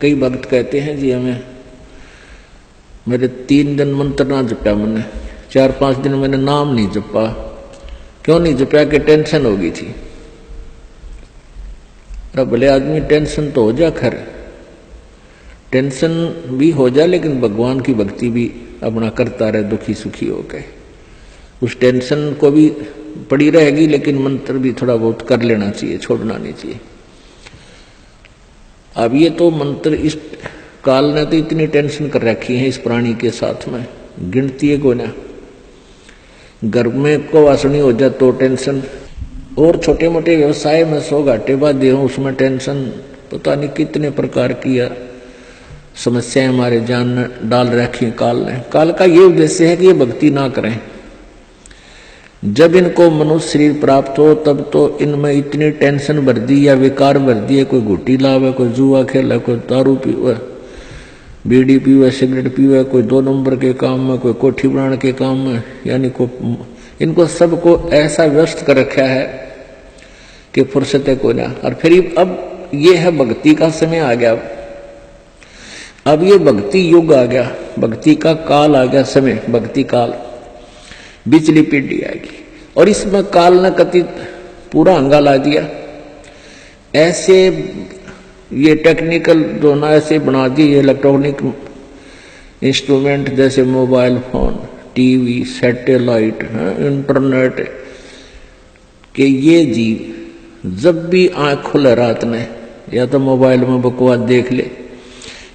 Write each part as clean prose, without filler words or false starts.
कई भक्त कहते हैं जी हमें मेरे 3 दिन मंत्र ना जपा, मैंने 4-5 दिन मैंने नाम नहीं जपा। क्यों नहीं जपा? कि टेंशन हो गई थी। अब भले आदमी टेंशन तो हो जा, खैर टेंशन भी हो जाए, लेकिन भगवान की भक्ति भी अपना करता रहे दुखी सुखी होकर। उस टेंशन को भी पड़ी रहेगी, लेकिन मंत्र भी थोड़ा बहुत कर लेना चाहिए, छोड़ना नहीं चाहिए। अब ये तो मंत्र इस काल ने तो इतनी टेंशन कर रखी है इस प्राणी के साथ में, गिनती है को ना। घर में को वासनी हो जाए तो टेंशन, और छोटे मोटे व्यवसाय में 100 घाटे बाद हो उसमें टेंशन, पता नहीं कितने प्रकार की समस्याएं हमारे जान में डाल रखी काल ने। काल का ये उद्देश्य है कि ये भक्ति ना करें। जब इनको मनुष्य शरीर प्राप्त हो तब तो इनमें इतनी टेंशन भर दी या विकार भर दिए, कोई घुट्टी लावे, कोई जुआ खेले, कोई दारू पीवे, बीड़ी पीवे, सिगरेट पीवे, कोई 2 नंबर के काम में, कोई कोठी बनाने के काम में, यानी को इनको सबको ऐसा व्यस्त कर रखा है कि फुर्सत को ना। और फिर अब ये है भक्ति का समय आ गया, अब ये भक्ति युग आ गया, भक्ति का काल आ गया, समय भक्ति काल, बिचली पीढ़ी आएगी। और इसमें काल ने कति पूरा हंगा ला दिया। ऐसे ये टेक्निकल जो ना ऐसे बना दिए इलेक्ट्रॉनिक इंस्ट्रूमेंट, जैसे mobile phone, TV, satellite, internet, कि ये जीव जब भी आंख खुले रात में या तो मोबाइल में बकवास देख ले,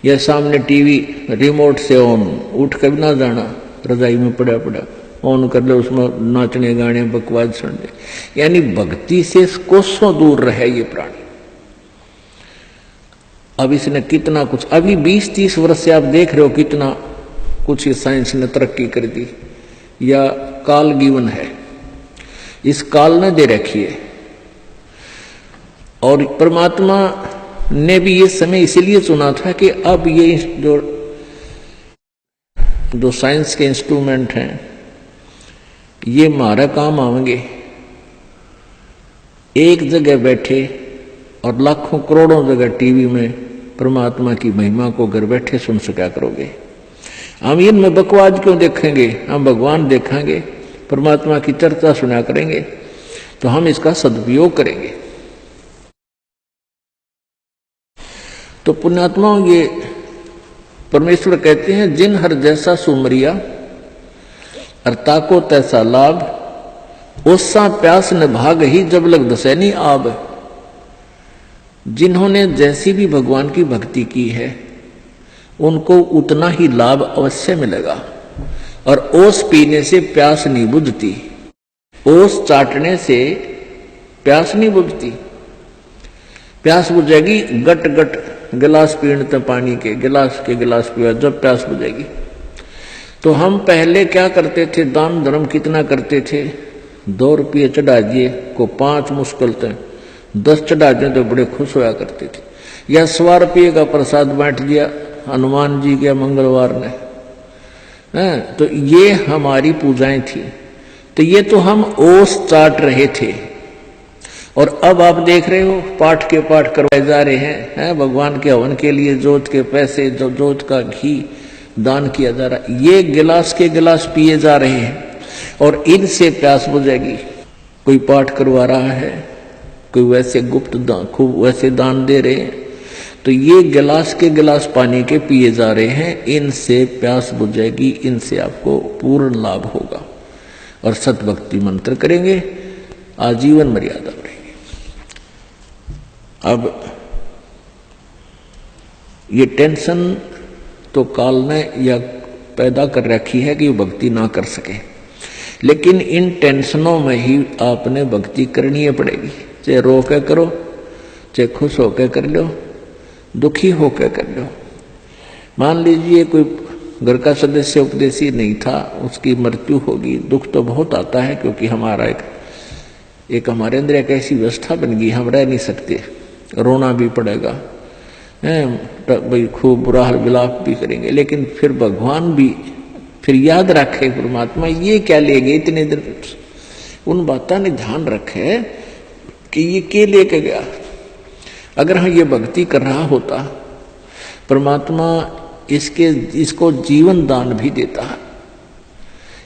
या सामने टीवी रिमोट से ऑन, उठ कर भी ना जाना, रजाई में पड़ा पड़ा ऑन कर ले, उसमें नाचने गाने बकवास सुन ले। यानी भक्ति से कोसों दूर रहे ये प्राणी। अब इसने कितना कुछ, अभी 20-30 वर्ष से आप देख रहे हो कितना कुछ साइंस ने तरक्की कर दी, या काल गिवन है, इस काल ने दे रखी है। और परमात्मा ने भी ये समय इसलिए चुना था कि अब ये जो साइंस के इंस्ट्रूमेंट हैं ये हमारा काम आएंगे। एक जगह बैठे और लाखों करोड़ों जगह टीवी में परमात्मा की महिमा को घर बैठे सुन सका करोगे। हम इनमें बकवास क्यों देखेंगे? हम भगवान देखेंगे, परमात्मा की चर्चा सुना करेंगे, तो हम इसका सदुपयोग करेंगे। तो पुण्यात्माओं, ये परमेश्वर कहते हैं जिन हर जैसा सुमरिया अर्ता को तैसा लाभ, ओसा प्यास न भाग ही जब लग दसैनी आब। जिन्होंने जैसी भी भगवान की भक्ति की है उनको उतना ही लाभ अवश्य मिलेगा। और ओस पीने से प्यास नहीं बुझती, ओस चाटने से प्यास नहीं बुझती। प्यास बुझेगी गट गट गिलास पीने पानी के गिलास पिया जब प्यास बुझेगी। तो हम पहले क्या करते थे, दान धर्म कितना करते थे, 2 रुपये चढ़ा दिए को 5 मुश्किल थे, 10 चढ़ा दिए तो बड़े खुश होया करते थे। या 100 रुपये का प्रसाद बांट दिया हनुमान जी के मंगलवार ने, तो ये हमारी पूजाएं थी। तो ये तो हम ओस चाट रहे थे। और अब आप देख रहे हो पाठ के पाठ करवाए जा रहे हैं, भगवान के हवन के लिए जोत के पैसे, जो जोत का घी दान किया जा रहा है, ये गिलास के गिलास पिए जा रहे हैं और इनसे प्यास बुझेगी। कोई पाठ करवा रहा है, कोई वैसे गुप्त दान, खूब वैसे दान दे रहे हैं, तो ये गिलास के गिलास पानी के पिए जा रहे हैं, इनसे प्यास बुझेगी, इनसे आपको पूर्ण लाभ होगा। और सतभक्ति मंत्र करेंगे, आजीवन मर्यादा बढ़ेगी। अब ये टेंशन तो काल ने या पैदा कर रखी है कि भक्ति ना कर सके, लेकिन इन टेंशनों में ही आपने भक्ति करनी पड़ेगी। चाहे रो के करो, चाहे खुश होकर कर लो, दुखी होकर कर लो। मान लीजिए कोई घर का सदस्य उपदेशी नहीं था, उसकी मृत्यु होगी, दुख तो बहुत आता है, क्योंकि हमारा एक हमारे अंदर एक ऐसी व्यवस्था बन गई, हम रह नहीं सकते, रोना भी पड़ेगा, भाई खूब बुरा हाल विलाप भी करेंगे। लेकिन फिर भगवान भी फिर याद रखे, परमात्मा ये क्या ले गए इतने दिन, उन बातों ने ध्यान रखे कि ये क्या लेके गया। अगर हम ये भक्ति कर रहा होता परमात्मा इसको जीवन दान भी देता है,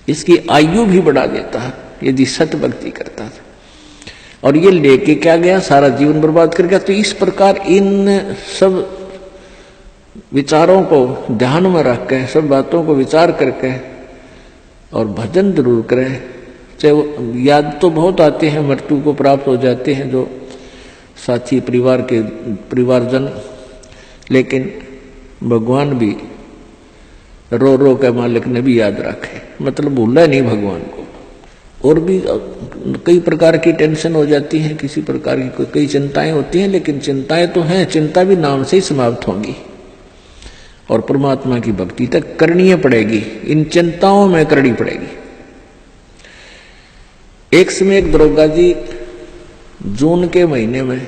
इसकी आयु भी बढ़ा देता है यदि सत भक्ति करता है। और ये लेके क्या गया, सारा जीवन बर्बाद कर गया। तो इस प्रकार इन सब विचारों को ध्यान में रख के, सब बातों को विचार करके और भजन जरूर करें। चाहे याद तो बहुत आते हैं, मृत्यु को प्राप्त हो जाते हैं जो साथी परिवारजन, लेकिन भगवान भी रो रो के मालिक ने भी याद रखे, मतलब भूला नहीं भगवान को। और भी कई प्रकार की टेंशन हो जाती है, किसी प्रकार की कई चिंताएं होती हैं, लेकिन चिंताएं तो हैं, चिंता भी नाम से ही समाप्त होंगी और परमात्मा की भक्ति तक करनी पड़ेगी, इन चिंताओं में करनी पड़ेगी। एक समय एक दरोगा जी जून के महीने में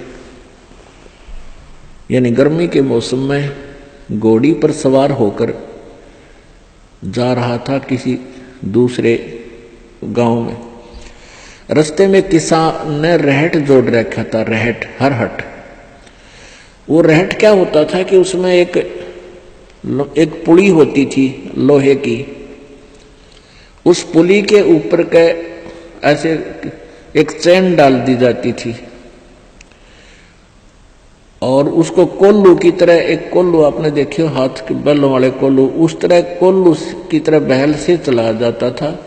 यानी गर्मी के मौसम में घोड़ी पर सवार होकर जा रहा था किसी दूसरे गांव में। रास्ते में किसान ने रहट जोड़ रखा था, रहट, हरहट। वो रहट क्या होता था कि उसमें एक पुली होती थी लोहे की, उस पुली के ऊपर के ऐसे एक चैन डाल दी जाती थी और उसको कोल्लू की तरह, एक कोल्लू आपने देखे हाथ के बैलों वाले कोल्लू, उस तरह कोल्लू की तरह बहल से चला जाता था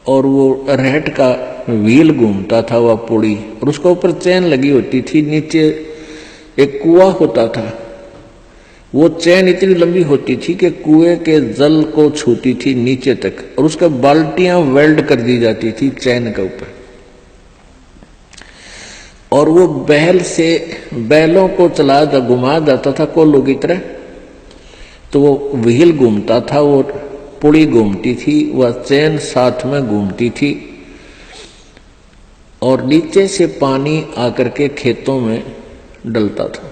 और वो रहट का व्हील घूमता था वह पुड़ी, और उसके ऊपर चैन लगी होती थी। नीचे एक कुआं होता था, वो चैन इतनी लंबी होती थी कि कुएं के जल को छूती थी नीचे तक, और उसका बाल्टियां वेल्ड कर दी जाती थी चैन के ऊपर। और वो बैल से बैलों को घुमा जाता था कोल्लू की तरह, तो वो व्हील घूमता था, वो पुड़ी घूमती थी, वह चैन साथ में घूमती थी, और नीचे से पानी आकर के खेतों में डलता था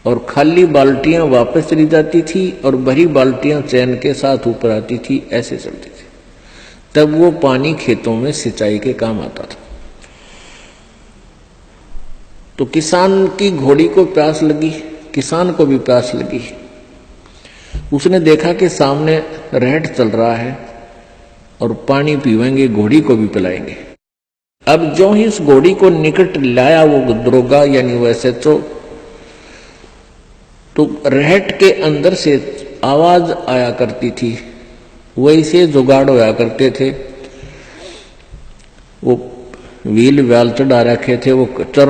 और खाली बाल्टियां वापस चली जाती थी और भरी बाल्टियां चैन के साथ ऊपर आती थी, ऐसे चलती थी। तब वो पानी खेतों में सिंचाई के काम आता था। तो किसान की घोड़ी को प्यास लगी, किसान को भी प्यास लगी। उसने देखा कि सामने रहट चल रहा है और पानी पीवेंगे, घोड़ी को भी पिलाएंगे। अब जो ही उस घोड़ी को निकट लाया वो दरोगा यानी वैसे तो रहट के अंदर से आवाज आया करती थी, वैसे जुगाड़ होया करते थे। वो व्हील व्याल चढ़ा रखे थे, वो चर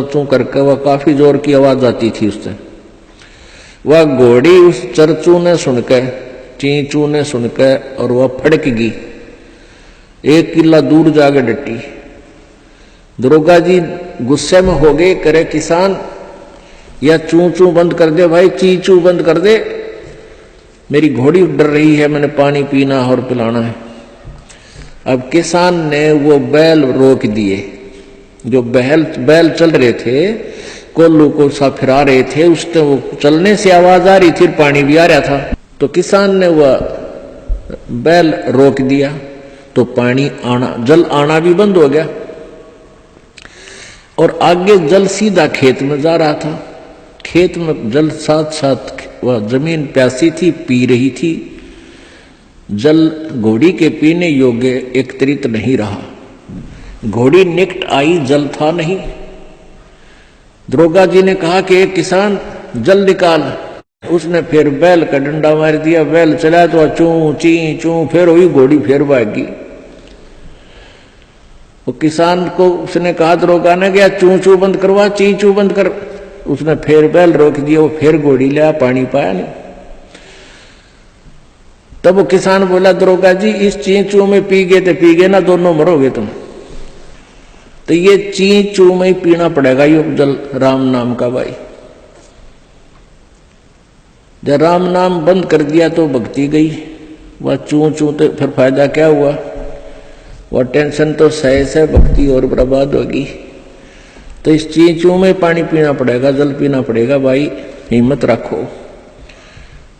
चू करके वह काफी जोर की आवाज आती थी उससे। वह घोड़ी उस चरचू ने सुनकर, चींचू ने सुनकर, और वह फड़क गई, 1 किला दूर जाके डटी। दरोगा जी गुस्से में हो गए, करे किसान या चू चू बंद कर दे भाई, ची चू बंद कर दे, मेरी घोड़ी डर रही है, मैंने पानी पीना और पिलाना है। अब किसान ने वो बैल रोक दिए, जो बैल चल रहे थे, कोल्लू को सा फिरा रहे थे, उससे वो चलने से आवाज आ रही थी, पानी भी आ रहा था। तो किसान ने वह बैल रोक दिया, तो पानी आना, जल आना भी बंद हो गया और आगे जल सीधा खेत में जा रहा था। खेत में जल साथ साथ, वह जमीन प्यासी थी, पी रही थी। जल घोड़ी के पीने योग्य एकत्रित नहीं रहा। घोड़ी निकट आई, जल था नहीं। दरोगा जी ने कहा कि एक किसान जल निकाल। उसने फिर बैल का डंडा मार दिया, बैल चला तो चू ची चू, फिर हुई घोड़ी, फिर भागी। वो किसान को उसने कहा, दरोगा ने गया चू चू बंद करवा, ची चू बंद कर। उसने फिर बैल रोक दिया, वो फिर घोड़ी लिया, पानी पाया नहीं। तब वो किसान बोला, दरोगा जी इस ची चू में पी गए तो पी गए ना, दोनों मरोगे तुम। तो ये ची चू में ही पीना पड़ेगा ये जल, राम नाम का भाई। जब राम नाम बंद कर दिया तो भक्ति गई, वह चू चू तो फिर फायदा क्या हुआ, वह टेंशन तो सहे से भक्ति और बर्बाद होगी। तो इस ची चू में पानी पीना पड़ेगा, जल पीना पड़ेगा भाई, हिम्मत रखो।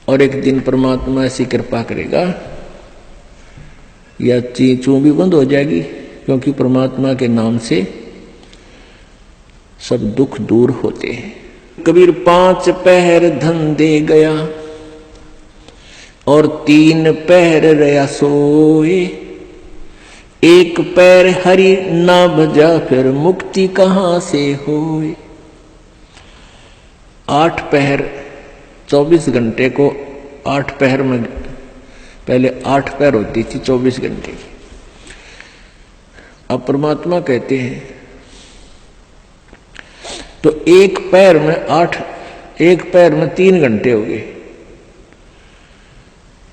और एक दिन परमात्मा ऐसी कृपा करेगा, या ची चू भी बंद हो जाएगी, क्योंकि परमात्मा के नाम से सब दुख दूर होते हैं। कबीर 5 पहर धन दे गया और 3 पहर रया सोए। 1 पैर हरि ना भजा फिर मुक्ति कहां से होए। 8 पहर 24 घंटे को 8 पहर में, पहले 8 पहर होती थी 24 घंटे की। अब परमात्मा कहते हैं तो 1 पैर में 8, 1 पैर में 3 घंटे हो गए।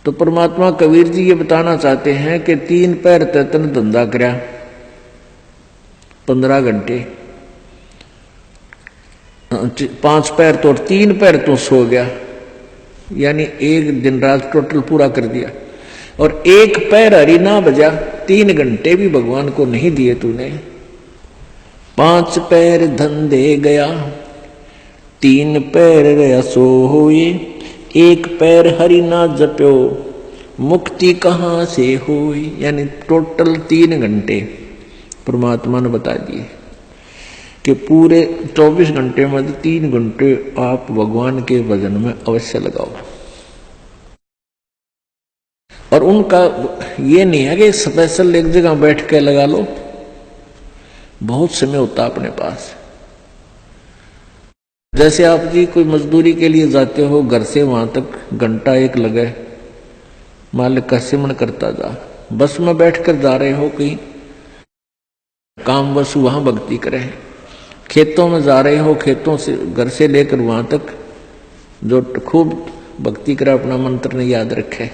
तो परमात्मा कबीर जी ये बताना चाहते हैं कि 3 पैर तन धंधा करया 15 घंटे, 5 पैर तो 3 पैर तो सो गया, यानी 1 दिन रात टोटल पूरा कर दिया। और 1 पैर हरि ना बजा, 3 घंटे भी भगवान को नहीं दिए तूने। 5 पैर धन दे गया, 3 पैर रया सोए। 1 पैर हरि ना जप्यो, मुक्ति कहां से हुई। यानी टोटल 3 घंटे परमात्मा ने बता दिए कि पूरे 24 घंटे में 3 घंटे आप भगवान के भजन में अवश्य लगाओ। और उनका ये नहीं है कि स्पेशल एक जगह बैठ के लगा लो, बहुत समय होता अपने पास। जैसे आप जी कोई मजदूरी के लिए जाते हो, घर से वहां तक घंटा 1 लगे, मालिक का सिमरण करता जा। बस में बैठकर जा रहे हो कहीं काम, बस वहां भक्ति करें। खेतों में जा रहे हो, खेतों से घर से लेकर वहां तक जो खूब भक्ति करे, अपना मंत्र ने याद रखे।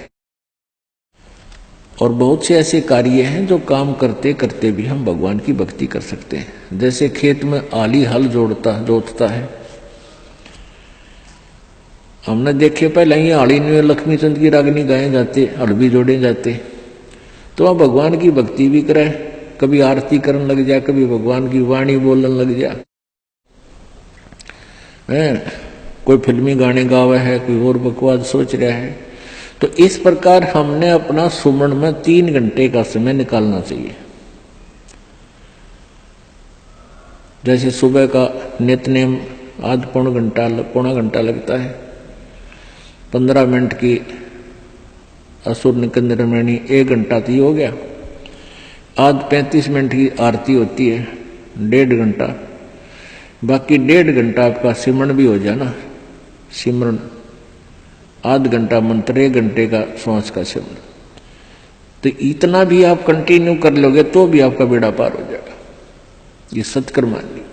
और बहुत से ऐसे कार्य हैं जो काम करते करते भी हम भगवान की भक्ति कर सकते हैं। जैसे खेत में आली हल जोतता है, हमने देखे पहले ही आड़ी में लक्ष्मी चंद की रागनी गाए जाते, हल भी जोड़े जाते। तो आप भगवान की भक्ति भी करे, कभी आरती करने लग जाए, कभी भगवान की वाणी बोलने लग जाए। कोई फिल्मी गाने गावे है, कोई और बकवास सोच रहा है। तो इस प्रकार हमने अपना सुमरण में 3 घंटे का समय निकालना चाहिए। जैसे सुबह का नित्यनेम आध पौना घंटा लगता है, 15 मिनट की असुर निकंदन रामायणी 1 घंटा तो हो गया। आध 35 मिनट की आरती होती है, 1.5 घंटा। बाकी 1.5 घंटा आपका सिमरण भी हो जाना। सिमरण आध घंटा मंत्र, 1 घंटे का श्वास का सिमरण। तो इतना भी आप कंटिन्यू कर लोगे तो भी आपका बेड़ा पार हो जाएगा। ये सत्कर्म मान लीजिए।